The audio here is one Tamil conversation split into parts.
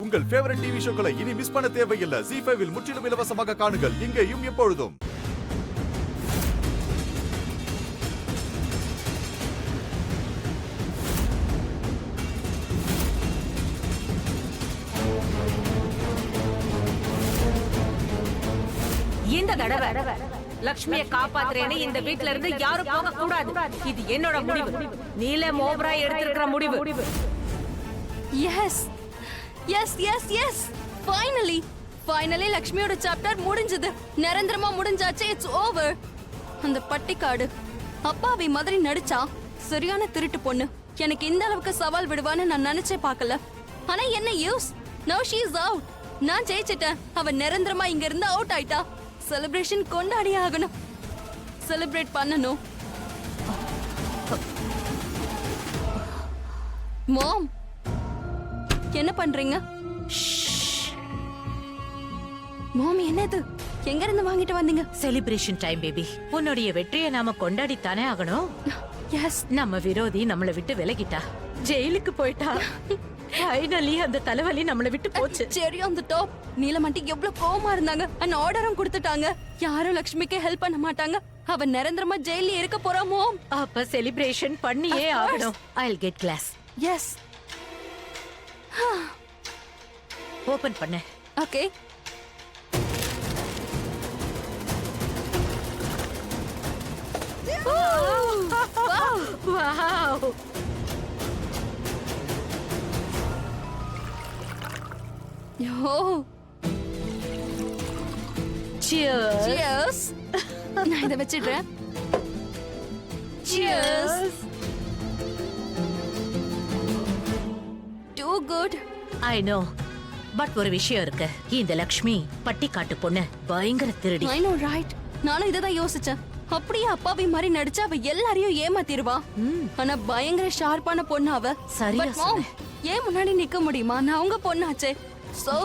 உங்கள் ஃபேவரட் டிவி ஷோக்களை இனி மிஸ் பண்ண தேவையில்லை. ZEE5 இல் முற்றிலும் இலவசமாக காணுங்கள். இங்கேயும் எப்பொழுதும். இந்த தடவை லட்சுமியை காப்பாத்துறேன்னு இந்த வீட்ல இருந்து யாரும் போக கூடாது. இது என்னோட முடிவு. நீலம் ஓபராய் எடுத்திருக்கிற முடிவு. Yes yes yes yes finally லக்ஷ்மியோட சாப்டர் முடிஞ்சது. நிரந்தரமா முடிஞ்சாச்சு. It's over. அந்த பட்டிக்காடு அப்பாவி மாதிரி நடிச்சா சரியான திருட்டு பொண்ணு. எனக்கு இந்த அளவுக்கு சவால் விடுவான்னு நான் நினைச்சே பார்க்கல. ஆனா என்ன யூஸ்? நவ ஷீ இஸ் அவுட். நான் ஜெயிச்சிட்டேன். அவ நிரந்தரமா இங்க இருந்து அவுட் ஆயிட்டா. செலிப்ரேஷன் கொண்டாடி ஆகணும். செலிப்ரேட் பண்ணணும். மாம் என்ன பண்றீங்க? மாம் என்னது? எங்க இருந்து வாங்கிட்டு வந்தீங்க? Celebration time baby. உன்னுடைய வெற்றியை நாம கொண்டாடித்தானே ஆகணும். எஸ். நம்ம விரோதி நம்மளை விட்டு விலகிட்டா, ஜெயிலுக்கு போயிட்டா. ஃபைனலி அந்த தலைவலி நம்மளை விட்டு போச்சு. சரி அந்த டாப் நீலமண்டி எவ்வளவு கோவமா இருந்தாங்க. அந்த ஆர்டரும் கொடுத்துட்டாங்க. யாரும் லட்சுமிக்கு ஹெல்ப் பண்ண மாட்டாங்க. அவ நிரந்தரமா ஜெயில இருக்க போறா மாம். அப்ப செலிப்ரேஷன் பண்ணியே ஆகணும். I'll get glass. Yes. Open பண்ணு. Okay. Wow. Yo. Cheers. Cheers. நான் இத வச்சிடுறேன். Cheers. Too good. I know. But ஒரு விஷயம் இருக்கு. இந்த லக்ஷ்மி பட்டிக்காட்டு பொண்ணு, பயங்கர திருடி. I know right. நானும் இத தான் யோசிச்சேன். அப்படியே அப்பாவி மாதிரி நடிச்சா அவ எல்லாரையும் ஏமாத்திடுவா. ஆனா பயங்கர ஷார்ப்பான பொண்ணு அவ. சரியா But mom, ஏன் முன்னாடி நிக்க முடியுமா? நான் உங்க பொண்ணாச்சே. சோ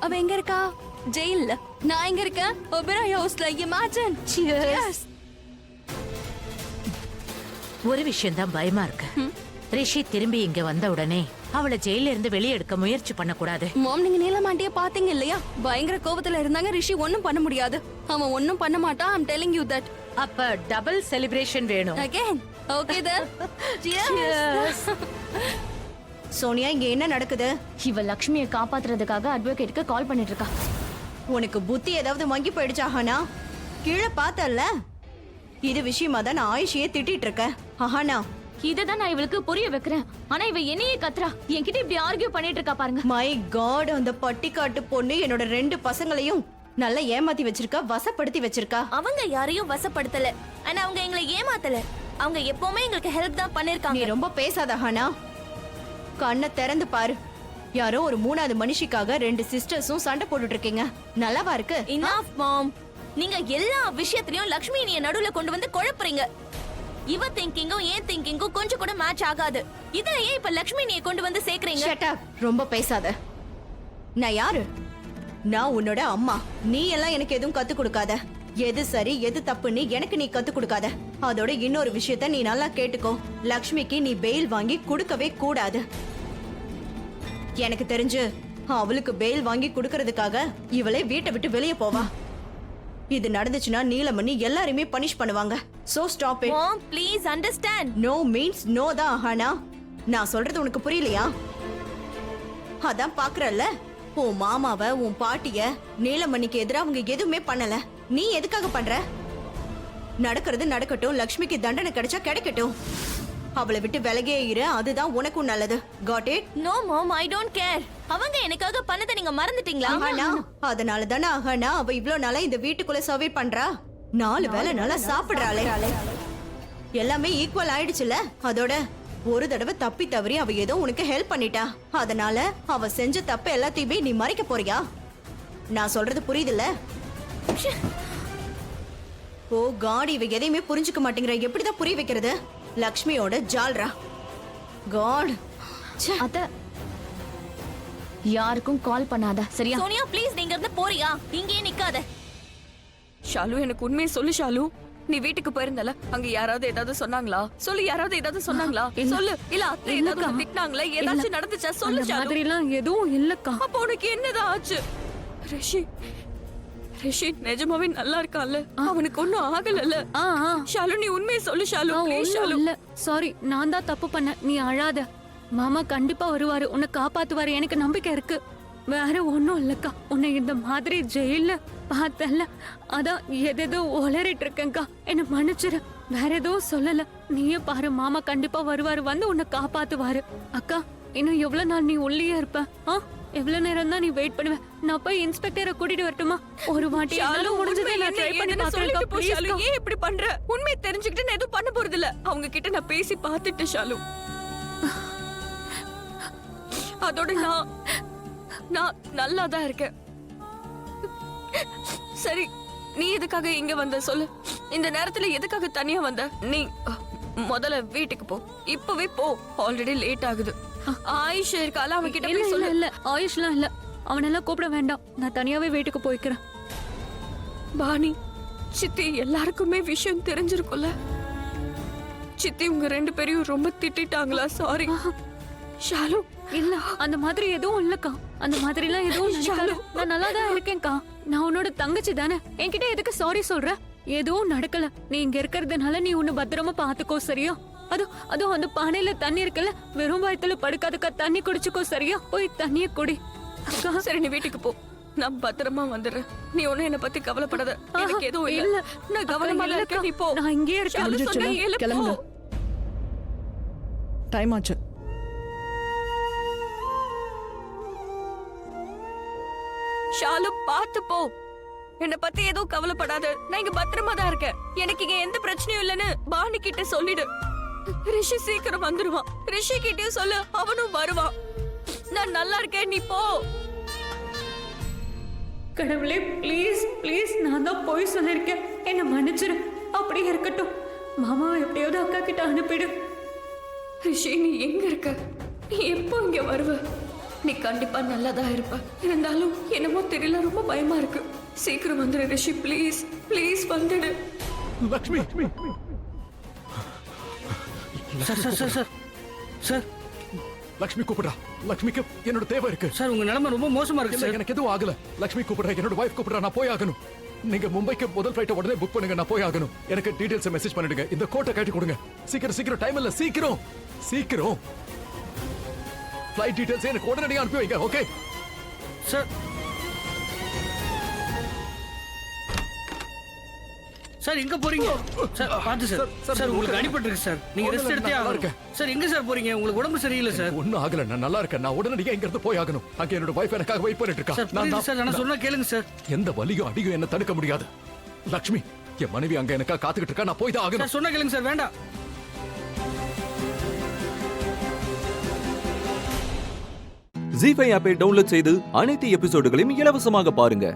அவ எங்க இருக்கா? ஜெயில்ல. நான் எங்க இருக்கேன்? ஒபெராய் ஹவுஸ்ல. இமேஜின். Cheers. ஒரு விஷயம் தான் பயமா இருக்கு. ரிஷி திரும்பி இங்க வந்த உடனே அவளை ஜெயில இருந்து வெளியே எடுக்க முயற்சி பண்ண கூடாது. மாம் நீங்க நீலமாண்டிய பாத்தீங்க இல்லையா? பயங்கர கோபத்துல இருந்தாங்க. ரிஷி ஒண்ணும் பண்ண முடியாது. அவன் ஒண்ணும் பண்ண மாட்டான். I'm telling you that. அப்ப டபுள் செலிப்ரேஷன் வேணும். Again. Okay then. Cheers. Sonia, இங்க என்ன நடக்குது? இவ லக்ஷ்மியை காப்பாத்துறதுக்காக அட்வொகேட்டுக்கு கால் பண்ணிட்டு இருக்கா. உனக்கு புத்தி ஏதாவது மங்கி போயிடுச்சா ஹானா? கீழே பார்த்தல்ல, இது விஷயமா தான் நான் ஆயிஷியை திட்டிட்டு இருக்கேன். ஹானா, இததான் நான் இவளுக்கு புரிய வைக்கிறேன். ஆனா இவ என்னையே கத்துறா. என்கிட்ட இப்படி ஆர்கியூ பண்ணிட்டு இருக்கா பாருங்க. மை காட், அந்த பட்டிக்காட்டு பொண்ணு என்னோட 2 பசங்களையும் நல்லா ஏமாத்தி வச்சிருக்கா, வசப்படுத்தி வச்சிருக்கா. அவங்க யாரையும் வசப்படுத்தல. ஆனா அவங்க எங்களை ஏமாத்தல. அவங்க எப்பவுமே எங்களுக்கு ஹெல்ப் தான் பண்ணிருக்காங்க. நீ ரொம்ப பேசாத ஹானா. கண்ணை திறந்து பாரு. யாரோ ஒரு 3வது மனுஷிக்காக 2 சிஸ்டர்ஸும் சண்டை போட்டுட்டு இருக்கீங்க. நல்லாவா இருக்கு? Enough mom. நீங்க எல்லா விஷயத்திலயும் லக்ஷ்மி நீ நடுவுல கொண்டு வந்து குழப்புறீங்க. இவ திங்கிங்கும் ஏன் திங்கிங்கும் கொஞ்சம் கூட மேட்ச் ஆகாது. இதுல ஏன் இப்ப லக்ஷ்மி நீ கொண்டு வந்து சேர்க்கறீங்க? Shut up. ரொம்ப பேசாத. நான் யாரு? நான் உன்னோட அம்மா. நீ எல்லாம் எனக்கு எதுவும் கத்து கொடுக்காத. எது சரி எது தப்புன்னு எனக்கு நீ கத்து கொடுக்காத. அதோட இன்னொரு விஷயத்த நீ நல்லா கேட்டுக்கோ. லக்ஷ்மிக்கு நீ பெயில் வாங்கி கொடுக்கவே கூடாது. எனக்கு தெரிஞ்சு அவளுக்கு பெயில் வாங்கி கொடுக்கறதுக்காக இவளே வீட்டை விட்டு வெளியே போவா. இது நடந்துச்சுன்னா நீலமணி எல்லாரையுமே பனிஷ் பண்ணுவாங்க. So stop it. Mom, please understand. No means no தான் ஹானா. நான் சொல்றது உனக்கு புரியலையா? அதான் பாக்குறல்ல, உன் மாமாவ உன் பாட்டிய நீலமணிக்கு எதிராக அவங்க எதுவுமே பண்ணல. நீ எதுக்காக பண்ற? நடக்கிறது நடக்கட்டும். லக்ஷ்மிக்கு தண்டனை கிடைச்சா கிடைக்கட்டும். அவளை விட்டு விலகே இரு. அதுதான் உனக்கும் நல்லது. Got it? No mom, I don't care. அவங்க எனக்காக பண்ணதை நீங்க மறந்துட்டீங்களா? ஆஹானா, அதனால தானே ஆஹானா அவ இவ்ளோ நாளா இந்த வீட்டுக்குள்ள சர்வே பண்றா. 4 வேளை நல்லா சாப்பிடுறாளே. எல்லாமே ஈக்குவல் ஆயிடுச்சுல. அதோட ஒரு தடவை தப்பி தவறி அவ ஏதோ உனக்கு ஹெல்ப் பண்ணிட்டா. அதனால அவ செஞ்ச தப்பு எல்லாத்தையுமே நீ மறைக்க போறியா? நான் சொல்றது புரியுதுல்ல? ஓ காட், இவ எதையுமே புரிஞ்சுக்க மாட்டேங்கிற. எப்படிதான் புரிய வைக்கிறது? லக்ஷ்மியோட ஜால்ரா. காட். அத்த யாருக்கும் கால் பண்ணாத, சரியா? சோனியா ப்ளீஸ் நீங்க இருந்து போறியா? இங்கேயே நிக்காத. ஷாலு, எனக்கு உண்மையை சொல்லு ஷாலு. நீ வீட்டுக்கு போயிருந்தல அங்க யாராவது ஏதாவது சொன்னாங்களா சொல்லு, யாராவது ஏதாவது சொன்னாங்களா சொல்லு. இல்ல அத்தை ஏதாவது திட்டினாங்களா, ஏதாச்சும் நடந்துச்சா சொல்லு ஷாலு. மாதிரிலாம் எதுவும் இல்லக்கா. அப்ப உனக்கு என்னதான் ஆச்சு? ரிஷி நிஜமாவே நல்லா இருக்கான்ல? அவனுக்கு ஒண்ணும் ஆகலல்ல? ஷாலு நீ உண்மையை சொல்லு ஷாலு, ப்ளீஸ் ஷாலு. இல்ல சாரி, நான் தான் தப்பு பண்ணேன். நீ அழாத. மாமா கண்டிப்பா வருவாரு, உன்னை காப்பாத்துவாரு, எனக்கு நம்பிக்கை இருக்கு. வேற ஒண்ணும் இல்லக்கா. உன்னை இந்த மாதிரி ஜெயில பார்த்தல, அதான் எதேதோ உளறிட்டு இருக்கேன்க்கா. என்ன மன்னிச்சிரு. வேற எதுவும் சொல்லல. நீயே பாரு, மாமா கண்டிப்பா வருவாரு, வந்து உன்னை காப்பாத்துவாரு. அக்கா, இன்னும் எவ்வளவு நாள் நீ உள்ளே இருப்ப? எவ்வளவு நேரம் தான் நீ வெயிட் பண்ணுவ? நான் போய் இன்ஸ்பெக்டரை கூட்டிட்டு வரட்டுமா? ஒரு வாட்டி என்னால முடிஞ்சதை நான் ட்ரை பண்ணி பார்க்கறேன். போ ஷாலு, ஏன் இப்படி பண்ற? உண்மை தெரிஞ்சுக்கிட்டு நான் எதுவும் பண்ண போறது இல்ல. அவங்க கிட்ட நான் பேசி பார்த்துட்டு ஷாலு. அதோட நான் நல்லா தான் இருக்கேன். சரி, நீ எதுக்காக இங்க வந்த சொல்லு. இந்த நேரத்துல எதுக்காக தனியா வந்த? நீ முதல்ல வீட்டுக்கு போ, இப்பவே போ. ஆல்ரெடி லேட் ஆகுது. ஆயுஷ் இருக்கால, அவன் கிட்ட போய் சொல்லு. இல்ல ஆயுஷ்லாம் இல்ல, அவனெல்லாம் கூப்பிட வேண்டாம். நான் தனியாவே வீட்டுக்கு போய்க்கிறேன். பாணி, சித்தி எல்லாருக்குமே விஷயம் தெரிஞ்சிருக்கும்ல. சித்தி உங்க 2 பேரையும் ரொம்ப திட்டாங்களா? சாரி ஷாலு. இல்ல, அந்த மாதிரி எதுவும் இல்லக்கா. அந்த மாதிரி எல்லாம் எதுவும் நினைக்காத. நான் நல்லா தான் இருக்கேன்க்கா. நான் உன்னோட தங்கச்சி தானே. என்கிட்ட எதுக்கு சாரி சொல்ற? எதுவும் நடக்கல. நீ இங்க இருக்கிறதுனால நீ உன்னை பத்திரமா பாத்துக்கோ, சரியா? அதுவும் அந்த பானையில தண்ணி இருக்குல்ல, வெறும் வயித்துல படுக்காதுக்கா. தண்ணி குடிச்சுக்கோ, சரியா? போய் தண்ணிய குடி அக்கா. சரி, நீ வீட்டுக்கு போ. நான் பத்திரமா வந்துடுறேன். நீ ஒண்ணு என்ன பத்தி கவலைப்படாத. எனக்கு எதுவும் இல்ல. நான் கவனமா தான் இருக்கேன். நீ போ. நான் இங்கே இருக்கேன். கிளம்புங்க. டைம் ஆச்சு. ஷாலு, பாத்து போ. என்ன பத்தி எதுவும் கவலைப்படாத. நான் இங்க பத்திரமா தான் இருக்கேன். எனக்கு இங்க எந்த பிரச்சனையும் இல்லைன்னு பாணி கிட்ட சொல்லிடு. ரிஷி சீக்கிரம் வந்துருவான். ரிஷி கிட்டயும் சொல்லு, அவனும் வருவான். நான் நல்லா இருக்கேன், நீ போ. கடவுளே, ப்ளீஸ் ப்ளீஸ், நான் தான் போய் சொல்லிருக்கேன். என்ன மன்னிச்சிரு. அப்படியே இருக்கட்டும். மாமாவை எப்படியாவது அக்கா கிட்ட அனுப்பிடு. ரிஷி, நீ எங்க இருக்க? நீ எப்போ இங்க வருவ? நீ கண்டிப்பா நல்லாதான் இருப்ப. இருந்தாலும் என்னமோ தெரியல, ரொம்ப பயமா இருக்கு. சீக்கிரம் வந்துடு ரிஷி, ப்ளீஸ் ப்ளீஸ் வந்துடு. லக்ஷ்மி, சார் லக்ஷ்மி கூப்பிடுறா. லக்ஷ்மிக்கு என்னோட தேவை இருக்கு. சார், உங்க நிலைமை ரொம்ப மோசமா இருக்கு சார். எனக்கு எதுவும் ஆகல. லக்ஷ்மி கூப்பிடுறா, என்னோட வைஃப் கூப்பிடுறா, நான் போய் ஆகணும். நீங்க மும்பைக்கு முதல் ஃபிளைட் உடனே புக் பண்ணுங்க, நான் போய் ஆகணும். எனக்கு டீடைல்ஸ் மெசேஜ் பண்ணிடுங்க. இந்த கோட்டை கட்டி கொடுங்க. சீக்கிரம், டைம் இல்ல. சீக்கிரம் ஃபிளைட் டீடைல்ஸ் எனக்கு உடனடியாக அனுப்பி வைங்க. Okay sir. சார், எங்க போறீங்க? சார், பாத்து சார். சார், உங்களுக்கு அடிபட்டிருக்கு சார். நீங்க ரெஸ்ட் எடுத்தே ஆகணும். சார், எங்க சார் போறீங்க? உங்களுக்கு உடம்பு சரியில்லை சார். ஒன்னும் ஆகல, நான் நல்லா இருக்கேன். நான் உடனடியாக இங்க இருந்து போய் ஆகணும். அங்க என்னோட வைஃப் எனக்காக வெயிட் பண்ணிட்டு இருக்கா. சார், நான் சொன்னா கேளுங்க சார். எந்த வலியும் அடியும் என்ன தடுக்க முடியாது. லக்ஷ்மி, என் மனைவி அங்க எனக்காக காத்துக்கிட்டு இருக்கா. நான் போய் தான் ஆகணும். சார், சொன்னா கேளுங்க சார். வேண்டாம். ஜீ5 ஆப்பை டவுன்லோட் செய்து அனைத்து எபிசோடுகளையும் இலவசமாக பாருங்க.